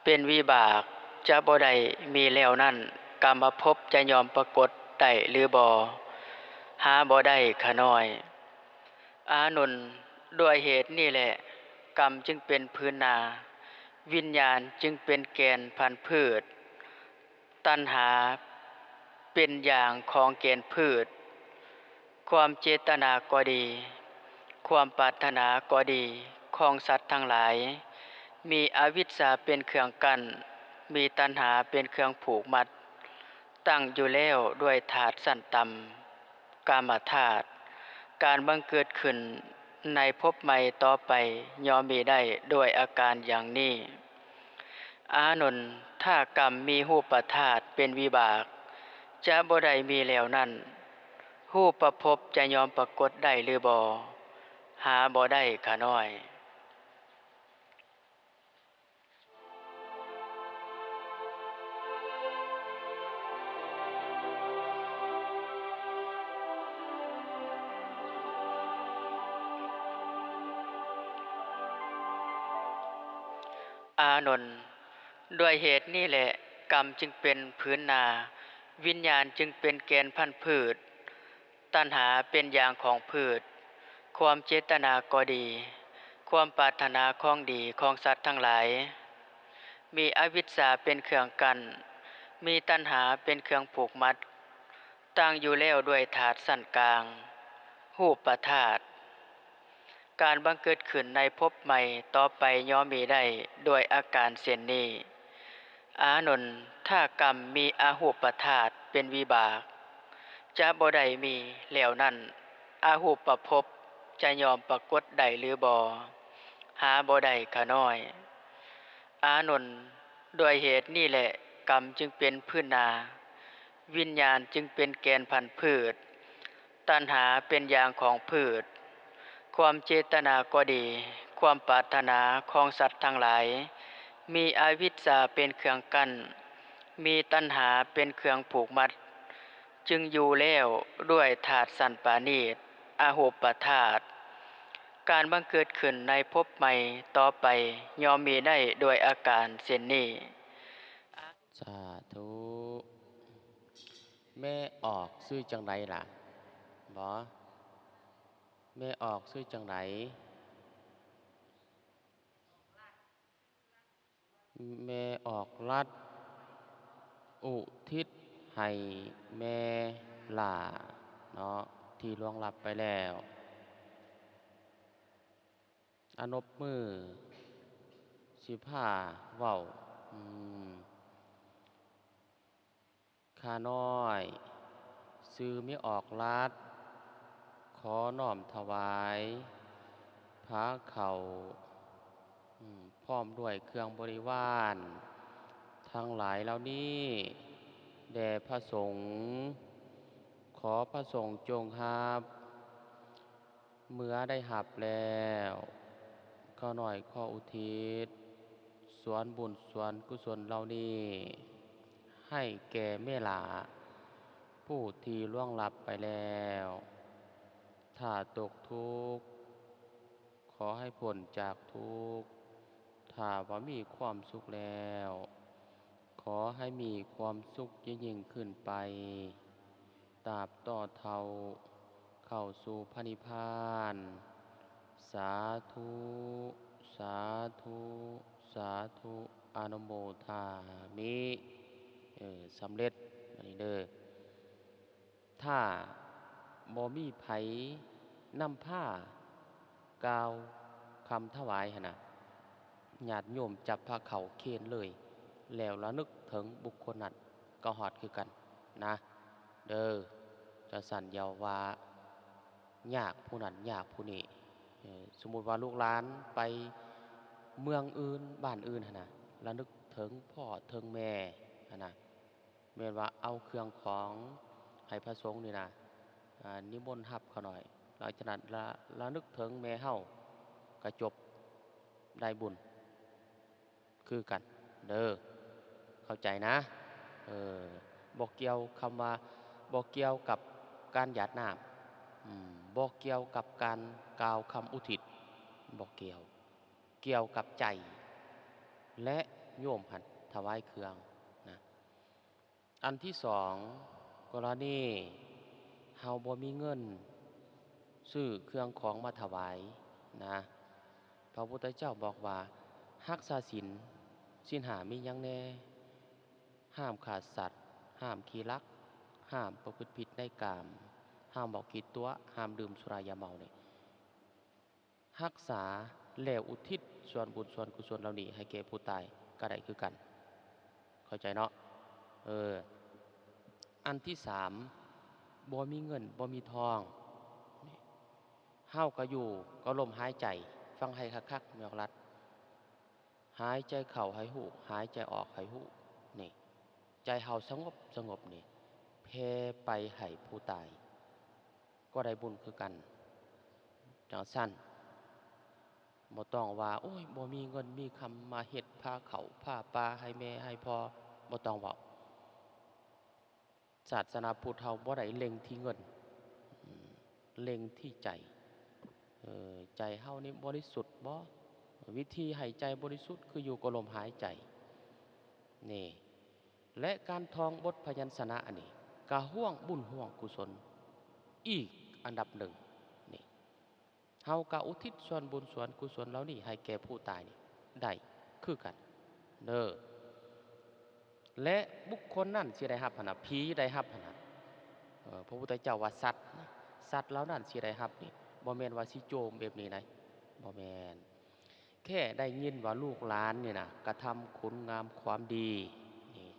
เป็นวิบากจะบ่ได้มีแล้วนั่นกรรมภพจะยอมปรากฏได้หรือบ่หาบ่ได้ขะน้อยอานนท์ด้วยเหตุนี่แหละกรรมจึงเป็นพื้นนาวิญญาณจึงเป็นแกนพันธุ์พืชตัณหาเป็นอย่างของแกนพืชความเจตนาก็ดีความปรารถนาก็ดีของสัตว์ทั้งหลายมีอวิชชาเป็นเครื่องกั้นมีตัณหาเป็นเครื่องผูกมัดตั้งอยู่แล้วด้วยธาตุสั้นต่ำกามธาตุการบังเกิดขึ้นในภพใหม่ต่อไปย่อมมีได้ด้วยอาการอย่างนี้อานนท์ถ้ากรรมมีรูปธาตุเป็นวิบากจะบ่ได้มีแล้วนั่นรูปประพบจะยอมปรากฏได้หรือบ่หาบ่ได้ขะน้อยอานนท์ด้วยเหตุนี้แหละกรรมจึงเป็นพื้นนาวิญญาณจึงเป็นแกนพันธุ์พืชตัณหาเป็นอย่างของพืชความเจตนาก็ดีความปรารถนาของดีของสัตว์ทั้งหลายมีอวิชชาเป็นเครื่องกั้นมีตัณหาเป็นเครื่องผูกมัดตั้งอยู่แล้วด้วยธาตุสั้นกลางรูปธาตุการบังเกิดขึ้นในภพใหม่ต่อไปย่อมมีได้ด้วยอาการเช่นนี้อานนท์ถ้ากรรมมีอาหูปธาตุเป็นวิบากจะบ่ได้มีแล้วนั่นอาหูปภพจะยอมปรากฏได้หรือบ่หาบ่ได้ขะน้อยอานนท์ด้วยเหตุนี่แหละกรรมจึงเป็นพื้นนาวิญญาณจึงเป็นแกนพันธุ์พืชตัณหาเป็นอย่างของพืชความเจตนาก็ดีความปรารถนาของสัตว์ทั้งหลายมีอวิชชาเป็นเครื่องกั้นมีตัณหาเป็นเครื่องผูกมัดจึงอยู่แล้วด้วยธาตุสันปานีตอาโหปธาตุการบังเกิดขึ้นในภพใหม่ต่อไปย่อมมีได้โดยอาการเช่นนี้สาธุแม่ออกซื้อจังไรล่ะบอแม่ออกซื้อจังไรแม่ออกรัดอุทิศให้แม่หล่าเนาะที่ล่วงลับไปแล้วอนบมือสิผ้าเว้าอืมข้าน้อยซื้อไม่ออกรัดขอน้อมถวายพระเขาพร้อมด้วยเครื่องบริวารทั้งหลายเหล่านี้แด่พระสงฆ์ขอพระสงฆ์จงรับ เมื่อได้หับแล้วก็หน่อยขออุทิศส่วนบุญส่วนกุศลเหล่านี้ให้แก่เมหลาผู้ที่ล่วงลับไปแล้วถ้าตกทุกข์ขอให้พ้นจากทุกข์ถ้าว่ามีความสุขแล้วขอให้มีความสุขยิ่งขึ้นไปตราบต่อเท่าเข้าสู่พระนิพพานสาธุสาธุสาธุอนุโมทามิสำเร็จอันนี้เด้อถ้าบ่มีไผนำผ้ากล่าวคำถวายหั่นน่ะญาติโยมจับผ้าเขาเคนเลยแล้วระลึกถึงบุคคลนั้นก็ฮอดคือกันนะเด้อจะสั่นเยาวว่ายากผู้นั้นยากผู้นี้สมมุติว่าลูกหลานไปเมืองอื่นบ้านอื่นหั่นน่ะระลึกถึงพ่อถึงแม่หั่นน่ะแม่นว่าเอาเครื่องของให้พระสงฆ์นี่นะนิมนต์รับเขาหน่อยหลังจากนั้นระลึกถึงแม่เฮาก็จบได้บุญคือกันเด้อเข้าใจนะเออบ่เกี่ยวคำว่าบ่เกี่ยวกับการหยาดน้ำบ่เกี่ยวกับการกล่าวคำอุทิศบ่เกี่ยวเกี่ยวกับใจและ โยมหัดถวายเครื่องนะอันที่สองกรณีเฮาบ่มีเงินซื้อเครื่องของมาถวายนะพระพุทธเจ้าบอกว่ารักษาศีลศีลห้ามีหยังแน่ห้ามฆ่าสัตว์ห้ามขี้ลักห้ามประพฤติผิดในกามห้ามบอกผิดตัวห้ามดื่มสุรายาเมานี่รักษาแล้วอุทิศส่วนบุญส่วนกุศลเหล่านี้ให้แก่ผู้ตายก็ได้คือกันเข้าใจเนาะอันที่สามบ่มีเงินบ่มีทองนี่เฮาก็อยู่ก็ลมหายใจฟังให้คักๆแมวรัดหายใจเข้าให้หูหายใจออกให้หูนี่ใจเฮาสงบนี่แผ่ไปให้ผู้ตายก็ได้บุญคือกันจังสั้นบ่ต้องว่าโอ้ยบ่มีเงินมีคำมาเฮ็ดพาเขาพาปลาให้แม่ให้พ่อบ่ต้องเว้าศาสนาพุทธเฮาบ่ได้เล็งที่เงินเล็งที่ใจใจเฮานี่บริสุทธิ์บ่วิธีให้ใจบริสุทธิ์คืออยู่กับลมหายใจนี่และการท่องบทพยัญชนะอันนี้ก็ห่วงบุญห่วงกุศลอีกอันดับหนึ่งนี่เฮาก็อุทิศส่วนบุญส่วนกุศลเหล่านี้ให้แก่ผู้ตายนี่ได้คือกันเด้อและบุคคลนั้นสิได้รับหั่นน่ะผีได้รับหั่นน่ะพระพุทธเจ้าว่าสัตว์เหล่านั้นสิได้รับนี่บ่แม่นว่าสิโจมแบบนี้นะบ่แม่นแค่ได้ยินว่าลูกหลานนี่นะกระทำคุณงามความดีนี่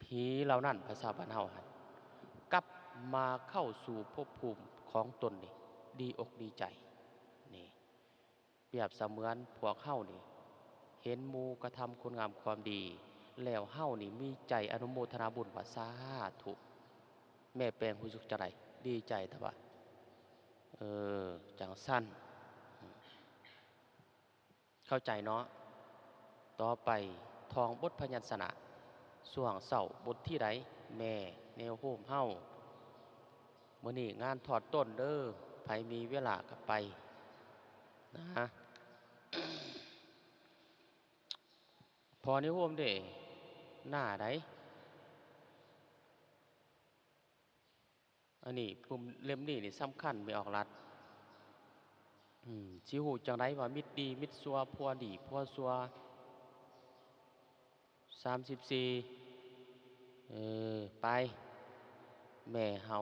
ผีเหล่านั้นภาษาบ้านเฮาหั่นกลับมาเข้าสู่ภพภูมิของตนนี่ดีอกดีใจนี่เปรียบเสมือนพวกเฮานี่เห็นหมู่กระทำคุณงามความดีแล้วเฮานี่มีใจอนุโมทนาบุญว่าสาธุแม่แปลงรู้สึกจังไดดีใจแต่ว่าจังสั้นเข้าใจเนาะต่อไปทองบทพยัญชนะส่วงเสาบทที่ใดแม่แนวโฮมเฮามื้อนี้งานถอดต้นเด้อไผมีเวลาก็ไปนะพอในโฮมเด้หน้าใดอันนี้ปุ่มเล่มนี้นี่สำคัญไม่ออกรัดสิฮู้จังไดว่ามิตรดีมิตรซัวพัวดีพัวซัว34ไปแม่เฮา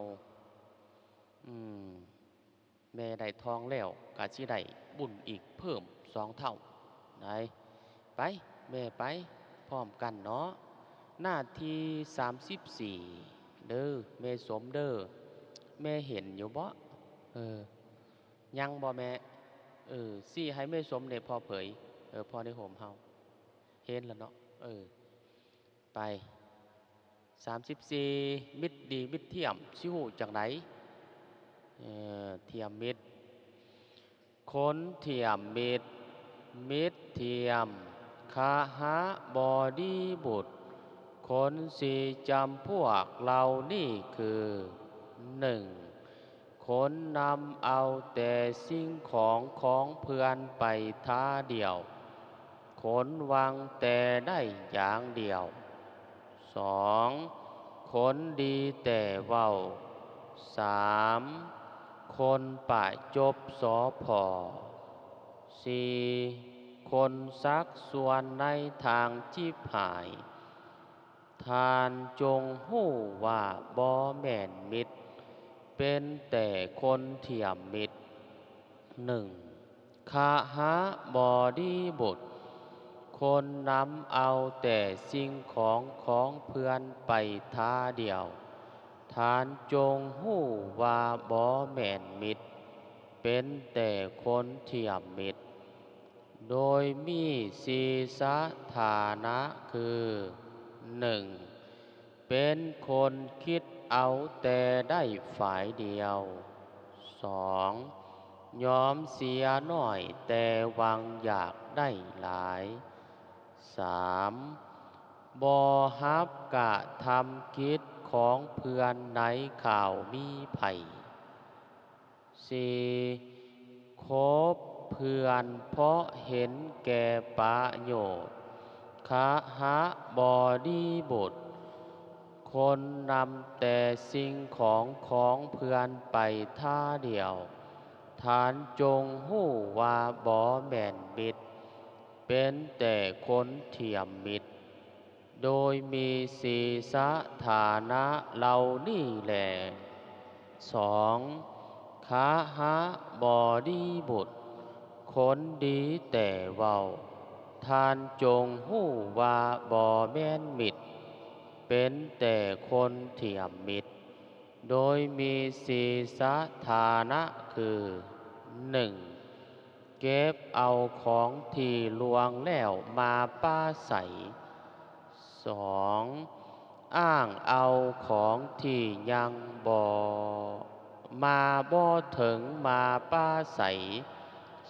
แม่ได้ทองแล้วก็สิได้บุญอีกเพิ่ม2เท่าได้ไปแม่ไปพร้อมกันเนาะหน้าที่34เด้อแม่สมเด้อแม่เห็นอยู่บ่ยังบ่แม่สิให้แม่สมได้พอเผยพอได้โหมเฮาเห็นแล้วเนาะไป34มิตรดีมิตรเทียมสิฮู้จังไดเทียมมิตรคนเทียมมิตรมิตรเทียมคหบดีบุตรคนสี่จำพวกเรานี่คือ1คนนำเอาแต่สิ่งของเพื่อนไปท้าเดียวคนวางแต่ได้อย่างเดียว2คนดีแต่เว้า3คนปะจบสอพอ4คนซักส่วนในทางจิบหายทานจงหู้ว่าบ่แม่นมิตรเป็นแต่คนเทียมมิตร1คหบดีบุตรคนนำเอาแต่สิ่งของเพื่อนไปท้าเดียวทานจงหู้ว่าบ่แม่นมิตรเป็นแต่คนเทียมมิตรโดยมีสีสถานะคือ1เป็นคนคิดเอาแต่ได้ฝ่ายเดียว2ยอมเสียน้อยแต่หวังอยากได้หลาย3บ่ฮับกะทำกิจของเพื่อนในข่าวมีไผ4คบเพื่อนเพราะเห็นแก่ประโยชน์ คะหะบอดีบุตรคนนำแต่สิ่งของเพื่อนไปท่าเดียวทานจงหู้ว่าบ่แม่นมิตรเป็นแต่คนเทียมมิตรโดยมีศีสะฐานะเหล่านี้แหละสองขาหะบอดีบุตรคนดีแต่เว้าทานจงหู้ว่าบ่แม่นมิตรเป็นแต่คนเทียมมิตรโดยมีศีสะฐานะคือหนึ่งเก็บเอาของที่ลวงแล้วมาป้าใสสองอ้างเอาของที่ยังมาบ่ถึงมาป้าใส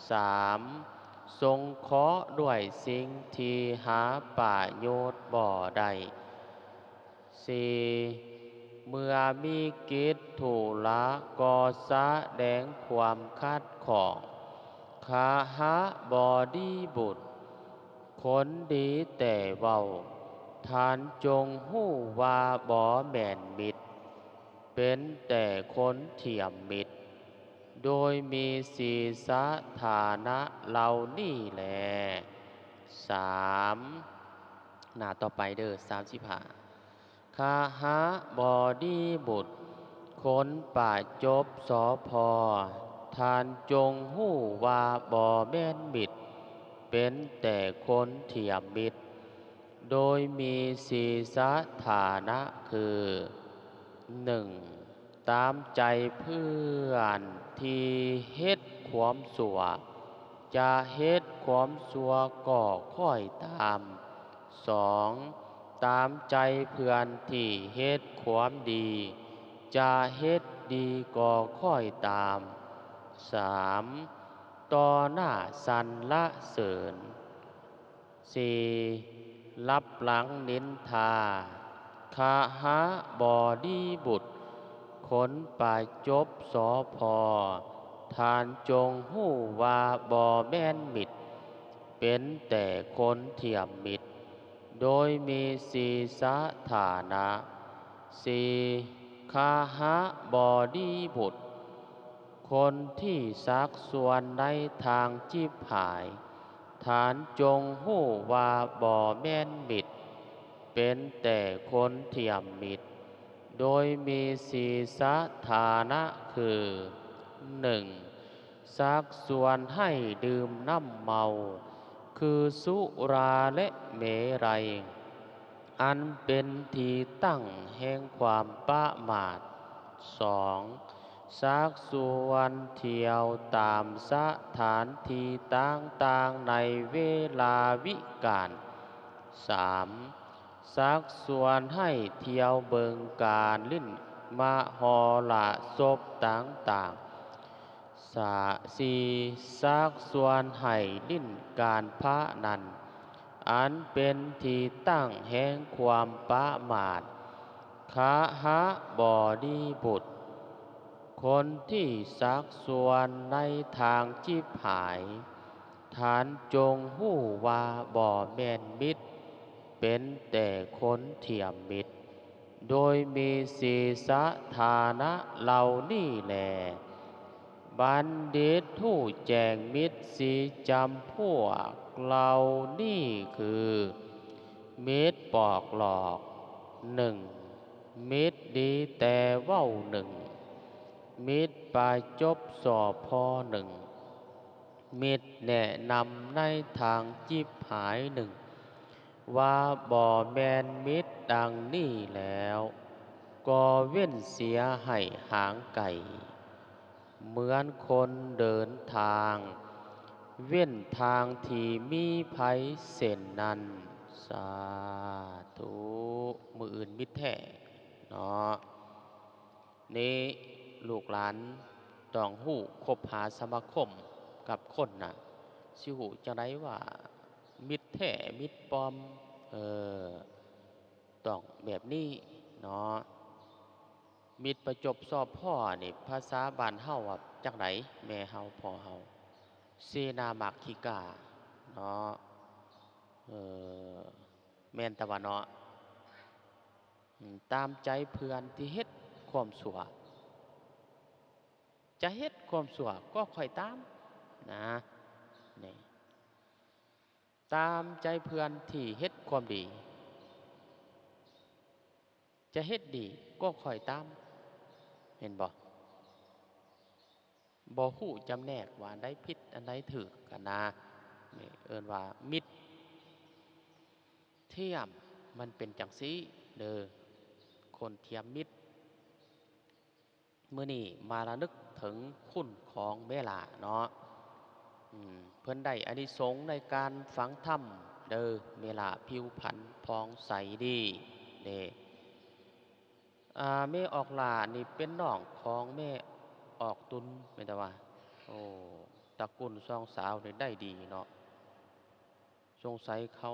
สามทรงเคราะห์ด้วยสิ่งที่หาประโยชน์บ่ได้ สี่เมื่อมีกิจธุระก็แสดงความคัดของขาหะบอดีบุตรคนดีแต่เว้าทานจงหู้ว่าบ่แม่นมิตรเป็นแต่คนเทียมมิตรโดยมีศีสะฐานะเหล่านี้แลสามหน้าต่อไปเด้อ35คาหะบอดีบุตรคนป่าจบสอพอทานจงหู้ว่าบ่แม่นมิตรเป็นแต่คนเทียมมิตรโดยมีศีสะฐานะคือหนึ่งตามใจเพื่อนที่เฮ็ดความสัวจะเฮ็ดความสัวก็ค่อยตามสองตามใจเพื่อนที่เฮ็ดความดีจะเฮ็ดดีก็ค่อยตามสามต่อหน้าสรรเสริญสี่รับหลังนินทาคาหะบอดีบุตรคนป่าจบสอพอทานจงหู้ว่าบ่แม่นมิตรเป็นแต่คนเทียมมิตรโดยมีศีสะฐานะสี่คาหะบอดีบุตรคนที่ซักส่วนในทางจิบหายฐานจงหู้ว่าบ่แม่นมิตรเป็นแต่คนเทียมมิตรโดยมีศีสะฐานะคือหนึ่งซักส่วนให้ดื่มน้ำเมาคือสุราและเมรัยอันเป็นที่ตั้งแห่งความประมาทสองซักส่วนเที่ยวตามสถานที่ต่างๆในเวลาวิกาลสามซักส่วนให้เที่ยวเบิงการลิ้นมหรสพต่างๆสี่ซักส่วนให้ลิ้นการพระนันอันเป็นที่ตั้งแห่งความประมาทขาหะบอดีบุตรคนที่ซักส่วนในทางจิบหายฐานจงหู้ว่าบ่แม่นมิตรเป็นแต่คนเทียมมิตรโดยมีศีสะฐานะเหล่านี้แลบัณฑิตผู้แจงมิตรสีจำพวกเหล่านี้คือมิตรปอกหลอกหนึ่งมิตรดีแต่เว้าหนึ่งมิตรปายจบสอบพอหนึ่งมิตรแนะนำในทางจิบหายหนึ่งว่าบ่แมนมิตรดังนี้แล้วก็เว้นเสียให้หางไก่เหมือนคนเดินทางเว้นทางที่มีภัยเส้นนั้นสาธุมืออื่นมิตรแท้เนาะนี่ลูกหลานต้องหู้คบหาสมาคมกับคนน่ะสิหูจังไดว่ามิตรแท้มิตรปลอมเออต้องแบบนี้เนาะมิตรประจบสอบพ่อนี่ภาษาบ้านเฮาว่าจังไดแม่เฮาพ่อเฮาเสนามัคคิกาเนาะเออ แม่นตะวันเนาะตามใจเพื่อนที่เฮ็ดความชั่วจะเฮ็ดความชั่วก็ค่อยตามนะนี่ตามใจเพื่อนที่เฮ็ดความดีจะเฮ็ดดีก็ค่อยตามเห็นบ่บ่ฮู้จำแนกว่าอันใดผิดอันใดถูกกันนะนี่เอิ้นว่ามิตรเทียมมันเป็นจังซี้เด้อคนเทียมมิตรมื้อนี้มาระลึกถึงคุณของแม่หลาเนาะเพิ่นได้อานิสงส์ในการฟังธรรมเด้อแม่หลาผิวพรรณผ่องใสดีเด้แม่ออกหลานี่เป็นน้องของแม่ออกตุนแม่นแต่ว่าโอ้ตระกูลสองสาวนี่ได้ดีเนาะสงสัยเขา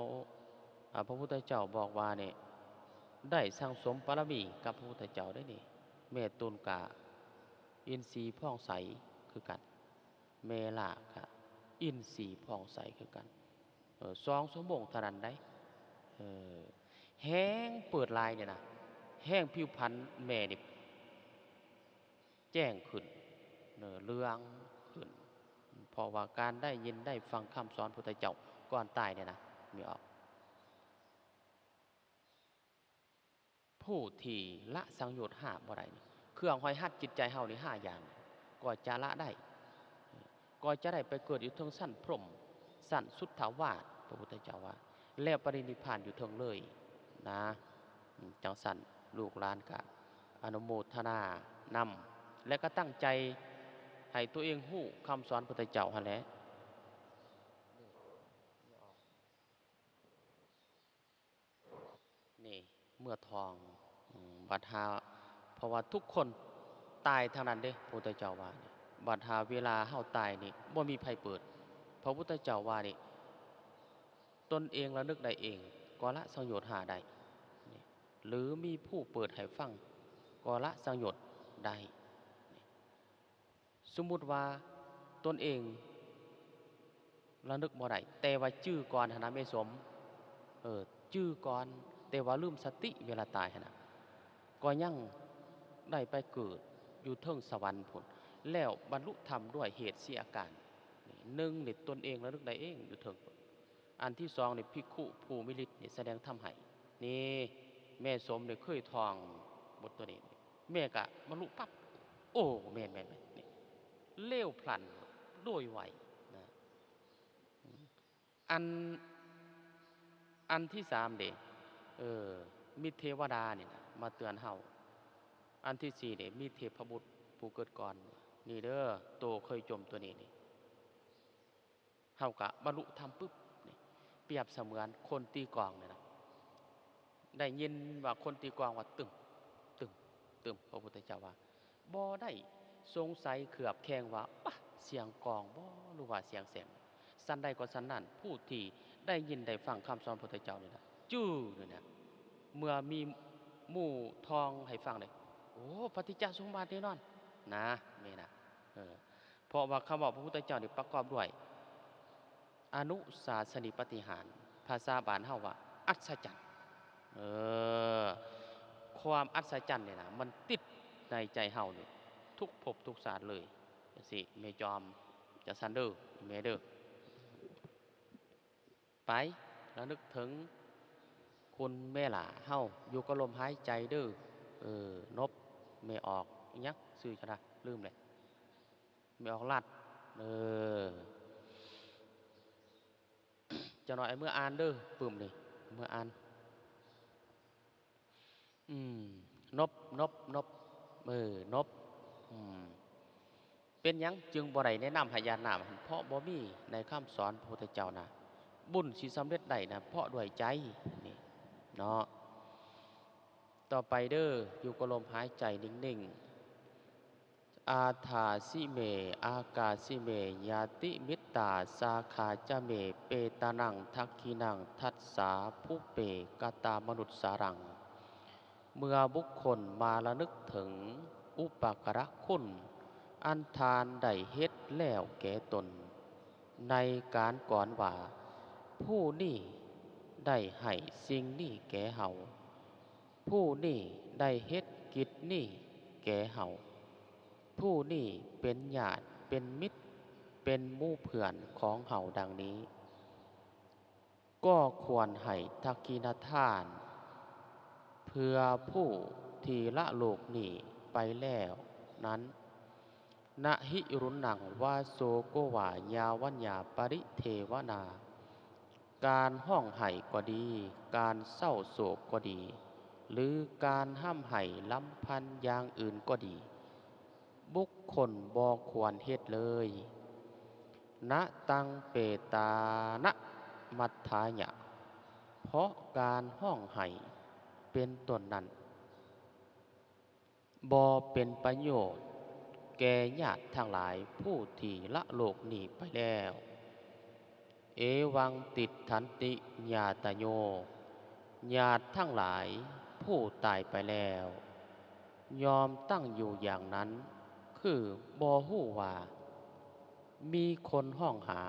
พระพุทธเจ้าบอกว่านี่ได้สั่งสมบารมีกับพระพุทธเจ้าได้นี่แม่ตุนกะอินทรีย์ผ่องใสคือกันแม่ล่ะกะอินทรีย์ผ่องใสคือกัน2 ชั่วโมงเท่านั้นได้เออแห้งเปิดลายเนี่ยนะแห้งผิวพรรณแม่นี่แจ้งขึ้นเรืองขึ้นเพราะว่าการได้ยินได้ฟังคำสอนพุทธเจ้าก่อนตายเนี่ยนะมีออกผู้ที่ละสังโยชน์5บ่ได้นี่เครื่องห้อยหัดจิตใจเฮานี่5อย่างก็จะละได้ก็จะได้ไปเกิดอยู่เทิงสั้นพรหมสั้นสุทธาวาสพระพุทธเจ้าว่าแล้วปรินิพพานอยู่เทิงเลยนะจังสันลูกหลานกะอนุโมทนานำและก็ตั้งใจให้ตัวเองฮู้คำสอนพุทธเจ้าหั่นแหละนี่เมื่อทองบัดหาเพราะว่าทุกคนตายทั้งนั้นเด้พระพุทธเจ้าว่านี่บัดหาเวลาเฮาตายนี่บ่มีไผเปิดพระพุทธเจ้าว่านี่ตนเองระลึกได้เองก็ละสังโยชน์5ได้นี่หรือมีผู้เปิดให้ฟังก็ละสังโยชน์ได้สมมุติว่าตนเองระลึกบ่ได้แต่ว่าจื้อก่อนหั้นนะแม่สมจื้อก่อนแต่ว่าลืมสติเวลาตายหั่นน่ะก็ยังได้ไปเกิดอยู่เทิงสวรรค์พุ่นแล้วบรรลุธรรมด้วยเหตุ4อาการนี่1นี่ตนเองระลึกได้เองอยู่เทิงพุ่นอันที่2นี่ภิกขุผู้มีฤทธิ์นี่แสดงธรรมให้นี่แม่สมนี่เคยท่องบทตัวนี้แม่ก็บรรลุปั๊บโอ้แม่นๆๆนี่เร็วพลันโดยไวนะอันอันที่3เด้เออมีเทวดานี่นะมาเตือนเฮาอันที่4นี่มีเทพบุตรผู้เกิดก่อนนี่เด้อโตเคยจมตัวนี้นี่เฮาก็บรรลุธรรมปึ๊บนี่เปรียบเสมือนคนตีกลองนี่นะได้ยินว่าคนตีกลองว่าตึมตึมตึมพระพุทธเจ้าว่าบ่ได้สงสัยเคลือบแคลงว่าปะเสียงกลองบ่หรือว่าเสียงแสงสันใดก็สันนั้นผู้ที่ได้ยินได้ฟังคำสอนพระพุทธเจ้านี่นะจื้อนี่นะเมื่อมีหมู่ทองให้ฟังเลยโอ้ปฏิจจสมุปบาทแน่นอนนะแม่นะเพราะว่าคำบอกพระพุทธเจ้านี่ประกอบด้วยอนุสาสนิปฏิหารภาษาบาลเฮาว่าอัศจรรย์เออความอัศจรรย์เนี่ยนะมันติดในใจเฮานี่ทุกภพทุกชาติเลยจังซี่แม่จอมจะซันเด้อแม่เด้อไประลึกถึงคุณแม่หล่าเฮาอยู่กับลมหายใจเด้อนบไม่ออกอิหยังชื่อจะนะลืมเลยไม่ออกลัดเออจะหน่อยเมื่ออ่านเด้อปึ้มนี่เมื่ออ่านอืมนบนบเป็นหยังจึงบ่ได้แนะนำให้ญาติน้ำเพราะบ่มีในคำสอนพระพุทธเจ้านะบุญสิสำเร็จได้นะเพราะด้วยใจนี่เนาะต่อไปเด้ออยู่กับลมหายใจนิ่งๆอาถาสิเมอากาสิเมยาติมิตตาสาขาจะเมเปตานังทักขินังทัสสาผู้เปกตามนุษย์สารังเมื่อบุคคลมาระลึกถึงอุปการะคุณอันทานได้เฮ็ดแล้วแก่ตนในการก่อนว่าผู้นี้ ได้ให้สิ่งนี้แก่เฮาผู้นี้ได้เฮ็ดกิจนี้แก่เฮาผู้นี้เป็นญาติเป็นมิตรเป็นหมู่เพื่อนของเฮาดังนี้ ก็ควรให้ทักกินทานเพื่อผู้ที่ละโลกนี้ไปแล้วนั้นนะหิรุนังวาโสโกวายาวัญญาปริเทวนา การห้องไห้ก็ดี การเศร้าโศกก็ดี หรือการห้ามไห้ลำพันอย่างอื่นก็ดี บุคคลบ่ควรเฮ็ดเลยนะตังเปตานะมัทธายะ เพราะการห้องไห้เป็นต้นนั้นบ่เป็นประโยชน์แก่ญาติทั้งหลายผู้ที่ละโลกนี้ไปแล้ว เอวังติดทันติญาตโยญาติทั้งหลายผู้ตายไปแล้ว ยอมตั้งอยู่อย่างนั้น คือบ่ฮู้ว่า มีคนห้องหา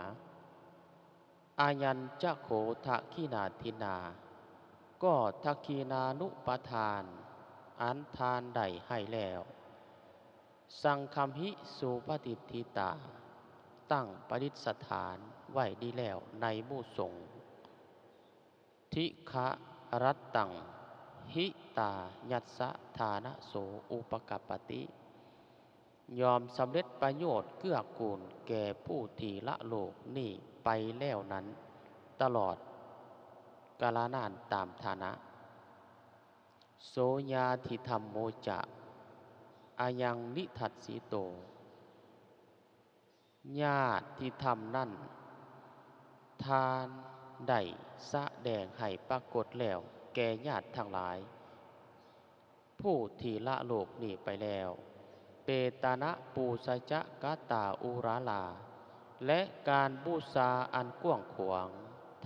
อายัญจะโขทะขีนาทินา ก็ทักขีนานุปทาน อันทานใดให้แล้ว สังคัมหิสุปฏิทิตา ตั้งประดิษฐานไว้ดีแล้วในหมู่สงฆ์ทิฆะรัตตังหิตายัสสะทานะโสอุปกัปปติ ยอมสำเร็จประโยชน์เกื้อกูลแก่ผู้ที่ละโลกนี้ไปแล้วนั้น ตลอดกาลนานตามฐานะ โสยาธิธรรมโมจะอายังนิทัสสิโต ญาติที่ทำนั่น ทานได้แสดงให้ปรากฏแล้ว แก่ญาติทั้งหลาย ผู้ที่ละโลกนี้ไปแล้ว เปตนะปูสจะกะตาอุราลา และการบูชาอันกว้างขวาง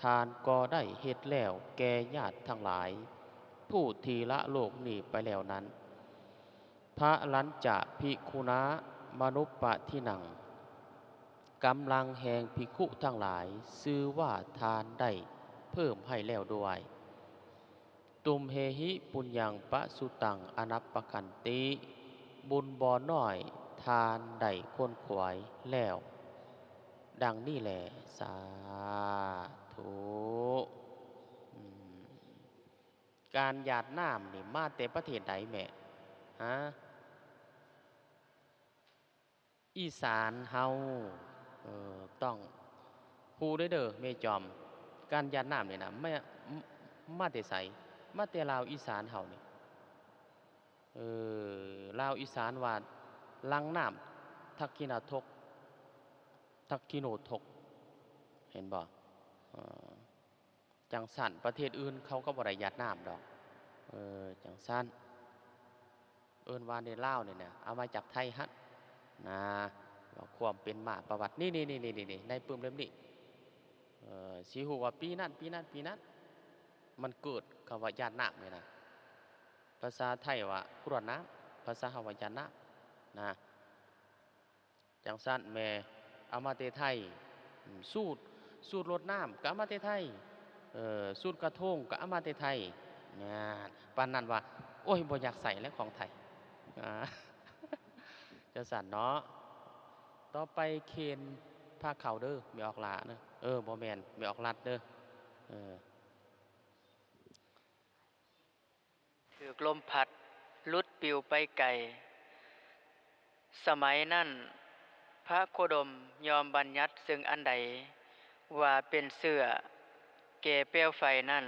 ทานก็ได้เฮ็ดแล้วแก่ญาติทั้งหลาย ผู้ที่ละโลกนี้ไปแล้วนั้น พระลันจะภิกขุนะมนุปปะที่นัง กำลังแห่งภิกขุทั้งหลายชื่อว่าทานได้เพิ่มให้แล้วด้วย ตุมเฮหิปุญญังปะสุตังอนัปปคันติ บุญบ่อน้อยทานได้ค้นขวายแล้ว ดังนี้แหละสาธุอืมการหยาดน้ำนี่มาแต่ประเทศใดแม่ฮะอีสานเฮาต้องฮู้เด้อเด้อแม่จอม การหยาดน้ำนี่นะไม่มาแต่ไสมาแต่ลาวอีสานเฮานี่เอลาวอีสานว่าลังน้ำทักขิณาทกทักขิโนทกเห็นบ่เออจังสั่นประเทศอื่นเขาก็บ่ได้หยาดน้ำดอกจังสั่นเอิ้นว่าในลาวนี่นะเอามาจากไทยฮะนะว่าความเป็นมาประวัตินี่ในปึ้มเล่มนี้สิฮู้ว่าปีนั้นมันเกิดคำว่าหยาดน้ำนี่นะภาษาไทยว่ากรวดน้ำภาษาเฮาว่าหยาดน้ำนะจังสั่นแม่เอามาแต่ไทยสูตรรดน้ำก็เอามาแต่ไทยสูตรกระทงก็เอามาแต่ไทยเนี่ยปานนั้นว่าโอ้ยบ่อยากใส่แล้วของไทยอ่า จะสั่นเนาะต่อไปเคนผ้าขาวเด้อไม่ออกหลาเด้อบ่แม่นไม่ออกลัดเด้อเออถูกลมพัดลุดปลิวไปไกล สมัยนั้นพระโคดมยอมบัญญัติซึ่งอันใด ว่าเป็นเสื้อแก่เปลวไฟนั่น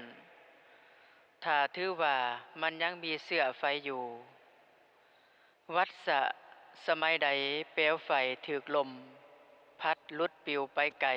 ถ้าถือว่ามันยังมีเสื้อไฟอยู่ วัดสมัยใดเปลวไฟถูกลมพัดลุดปลิวไปไกล